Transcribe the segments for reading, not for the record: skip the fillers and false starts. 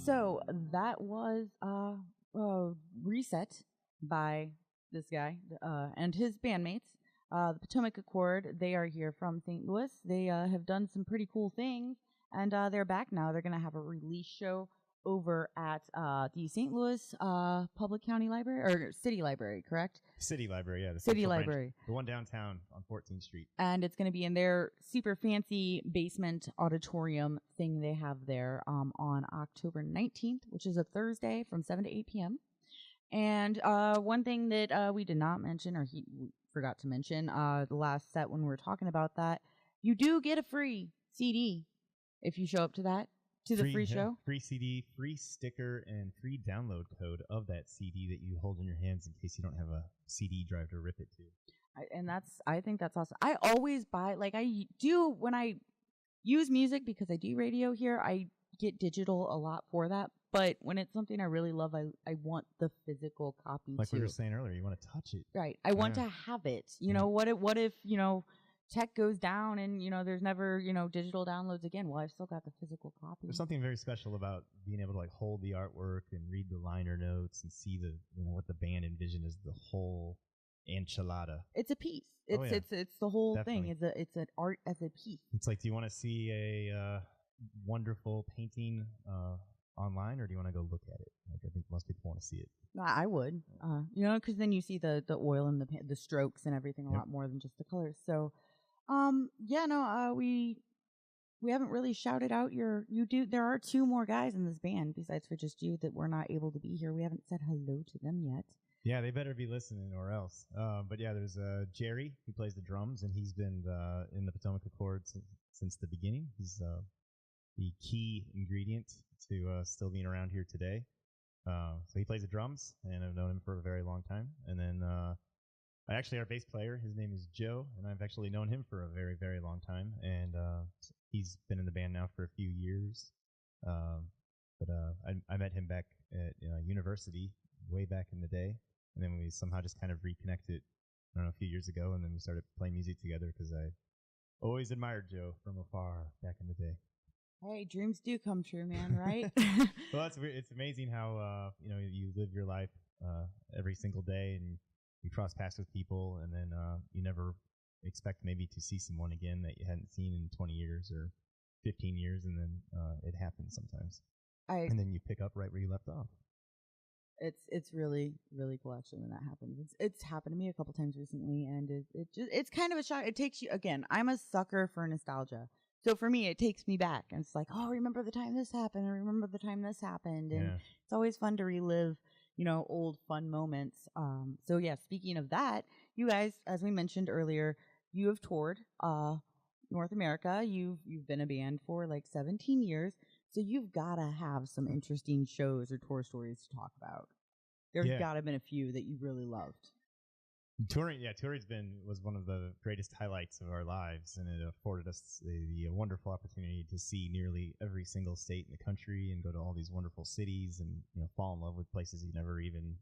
So that was reset by this guy and his bandmates. The Potomac Accord, they are here from St. Louis. They have done some pretty cool things, and they're back now. They're going to have a release show over at the St. Louis Public County Library, or City Library, correct? City Library, yeah. The City Central Branch, Library. the one downtown on 14th Street. And it's going to be in their super fancy basement auditorium thing they have there on October 19th, which is a Thursday from 7 to 8 p.m. And one thing that we did not mention, or he forgot to mention, the last set when we were talking about that, you do get a free CD if you show up to that, to the free show. Free CD, free sticker, and free download code of that CD that you hold in your hands in case you don't have a CD drive to rip it to. I think that's awesome. I always buy, like I do when I use music, because I do radio here, I get digital a lot for that. But when it's something I really love, I want the physical copy like too. We were saying earlier, you want to touch it. Right. I want to have it. You know, what if, tech goes down and, there's never, digital downloads again? Well, I've still got the physical copy. There's something very special about being able to like hold the artwork and read the liner notes and see the, what the band envisioned as the whole enchilada. It's a piece. It's the whole Definitely. thing. It's an art as a piece. It's like, do you want to see a wonderful painting online, or do you want to go look at it? Like, I think most people want to see it. I would, because then you see the oil and the strokes and everything a lot more than just the colors. So, we haven't really shouted out there are two more guys in this band besides for just you that were not able to be here. We haven't said hello to them yet. Yeah, they better be listening or else. But yeah, there's Jerry, who plays the drums, and he's been in the Potomac Accord since the beginning. He's the key ingredient to still being around here today. So he plays the drums, and I've known him for a very long time. And then our bass player, his name is Joe, and I've actually known him for a very, very long time. And he's been in the band now for a few years. But I met him back at university way back in the day. And then we somehow just kind of reconnected, I don't know, a few years ago, and then we started playing music together because I always admired Joe from afar back in the day. Hey, dreams do come true, man, right? Well, it's amazing how, you live your life every single day, and you cross paths with people, and then you never expect maybe to see someone again that you hadn't seen in 20 years or 15 years, and then it happens sometimes. And then you pick up right where you left off. It's really, really cool actually when that happens. It's happened to me a couple times recently, and it's kind of a shock. It takes you, again, I'm a sucker for nostalgia. So for me, it takes me back, and it's like, oh, remember the time this happened, and remember the time this happened, and it's always fun to relive, old fun moments. So yeah, speaking of that, you guys, as we mentioned earlier, you have toured North America. You've been a band for like 17 years. So you've got to have some interesting shows or tour stories to talk about. There's got to have been a few that you really loved. Touring was one of the greatest highlights of our lives, and it afforded us the wonderful opportunity to see nearly every single state in the country and go to all these wonderful cities and fall in love with places you never even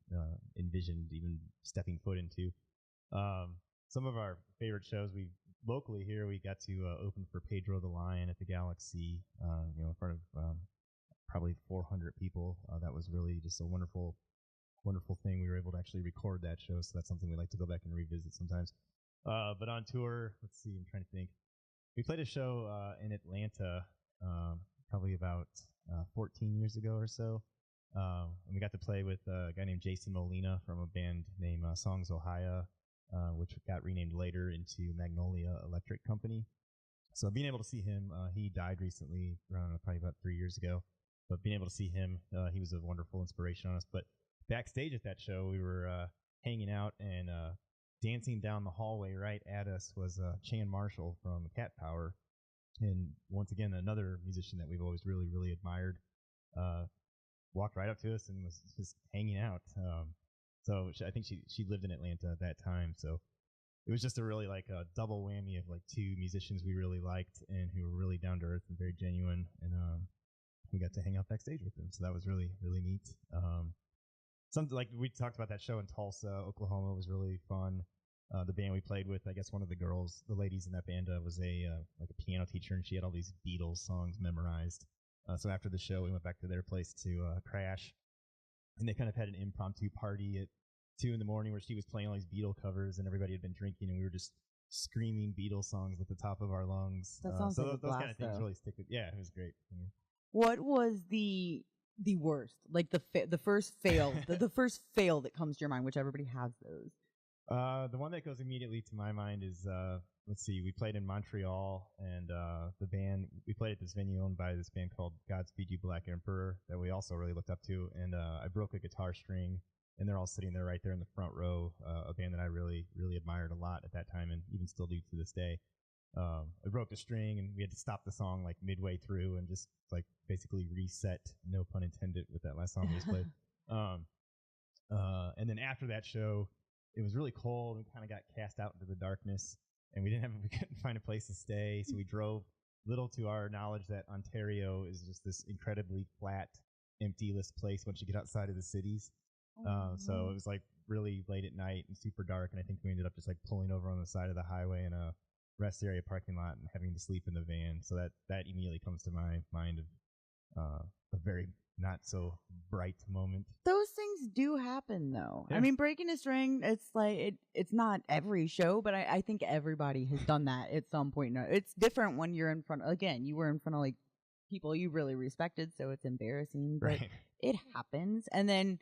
envisioned even stepping foot into. Some of our favorite shows locally here, we got to open for Pedro the Lion at the Galaxy, in front of probably 400 people. That was really just a wonderful thing. We were able to actually record that show, so that's something we like to go back and revisit sometimes. But on tour, let's see, I'm trying to think. We played a show in Atlanta probably about 14 years ago or so. And we got to play with a guy named Jason Molina from a band named Songs Ohio, which got renamed later into Magnolia Electric Company. So being able to see him, he died recently, probably about 3 years ago. But being able to see him, he was a wonderful inspiration on us. But backstage at that show, we were hanging out, and dancing down the hallway right at us was Chan Marshall from Cat Power. And once again, another musician that we've always really, really admired, walked right up to us and was just hanging out. So I think she lived in Atlanta at that time. So it was just a really like a double whammy of like two musicians we really liked and who were really down to earth and very genuine. And we got to hang out backstage with them. So that was really, really neat. Something like we talked about that show in Tulsa, Oklahoma was really fun. The band we played with, I guess one of the ladies in that band was a piano teacher, and she had all these Beatles songs memorized. So after the show, we went back to their place to crash, and they kind of had an impromptu party at 2 a.m. where she was playing all these Beatle covers, and everybody had been drinking, and we were just screaming Beatles songs at the top of our lungs. That sounds so like a those kind blast, of things though. really stick with. Yeah, it was great. What was the worst? Like the first fail, the first fail that comes to your mind, which everybody has those. The one that goes immediately to my mind is, let's see, we played in Montreal, and the band, we played at this venue owned by this band called Godspeed You Black Emperor that we also really looked up to, and I broke a guitar string, and they're all sitting there right there in the front row, a band that I really, really admired a lot at that time and even still do to this day. I broke the string, and we had to stop the song like midway through and just like basically reset, no pun intended, with that last song we just played. And then after that show, it was really cold and kind of got cast out into the darkness, and we couldn't find a place to stay, so we drove, little to our knowledge that Ontario is just this incredibly flat, emptyless place once you get outside of the cities. So it was like really late at night and super dark, and I think we ended up just like pulling over on the side of the highway in a rest area parking lot and having to sleep in the van. So that immediately comes to my mind of a very not so bright moment. Those things do happen, though. Yeah. I mean, breaking a string, it's like it's not every show, but I think everybody has done that at some point. No, it's different when you're in front. Again, you were in front of like people you really respected, so it's embarrassing, but Right. it happens. And then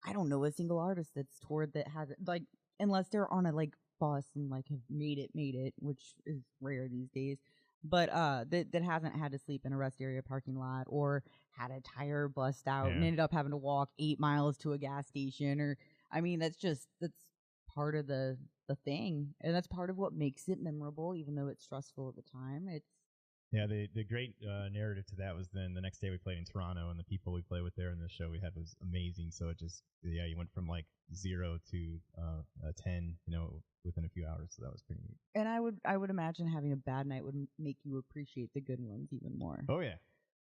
I don't know a single artist that's toured that hasn't, like, unless they're on a like bus and like have made it, which is rare these days. But that hasn't had to sleep in a rest area parking lot or had a tire bust out and Yeah. ended up having to walk 8 miles to a gas station. Or I mean, that's part of the thing, and that's part of what makes it memorable, even though it's stressful at the time. It's Yeah, the great narrative to that was then the next day we played in Toronto, and the people we played with there in the show we had was amazing. So it just, yeah, you went from like 0 to 10, within a few hours. So that was pretty neat. and I would imagine having a bad night would make you appreciate the good ones even more. Oh yeah.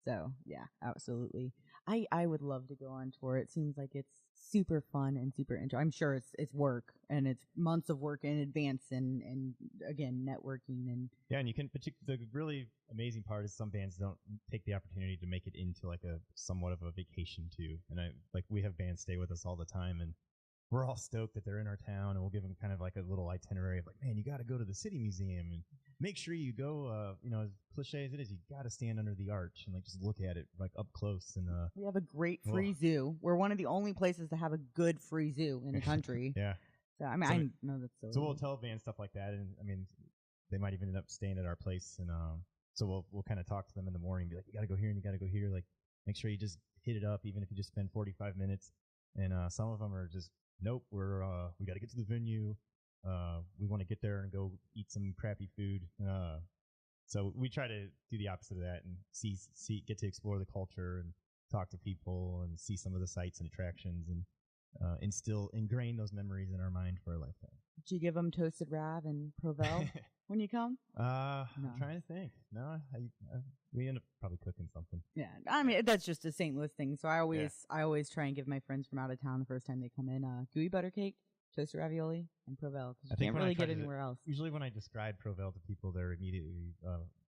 So yeah, absolutely. I would love to go on tour. It seems like it's super fun and super enjoy. I'm sure it's work, and it's months of work in advance, and again networking and Yeah, and you can. The really amazing part is some bands don't take the opportunity to make it into like a somewhat of a vacation too. And we have bands stay with us all the time, and we're all stoked that they're in our town, and we'll give them kind of like a little itinerary of like, man, you got to go to the City Museum, and make sure you go. As cliche as it is, you got to stand under the arch and like just look at it like up close. And we have a great free zoo. We're one of the only places to have a good free zoo in the country. Yeah. So I mean, I know that's so. So we'll tell bands stuff like that, and I mean, they might even end up staying at our place, and so we'll kind of talk to them in the morning, be like, you got to go here and you got to go here, like make sure you just hit it up, even if you just spend 45 minutes. And some of them are just, nope, we got to get to the venue. We want to get there and go eat some crappy food. So we try to do the opposite of that and get to explore the culture and talk to people and see some of the sights and attractions and ingrain those memories in our mind for a lifetime. Did you give them toasted rav and Provel when you come? No. I'm trying to think. No, we end up probably cooking something. Yeah, I mean that's just a St. Louis thing. So I always try and give my friends from out of town the first time they come in gooey butter cake, toasted ravioli, and Provel, because you can't really get anywhere else. Usually when I describe Provel to people, they're immediately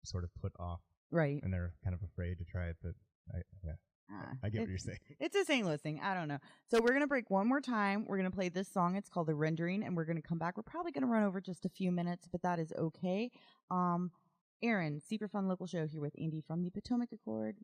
sort of put off, right? And they're kind of afraid to try it. But I get what you're saying. It's a St. Louis thing. I don't know. So we're going to break one more time. We're going to play this song. It's called The Rendering, and we're going to come back. We're probably going to run over just a few minutes, but that is okay. Erin, Superfun local show here with Andy from the Potomac Accord.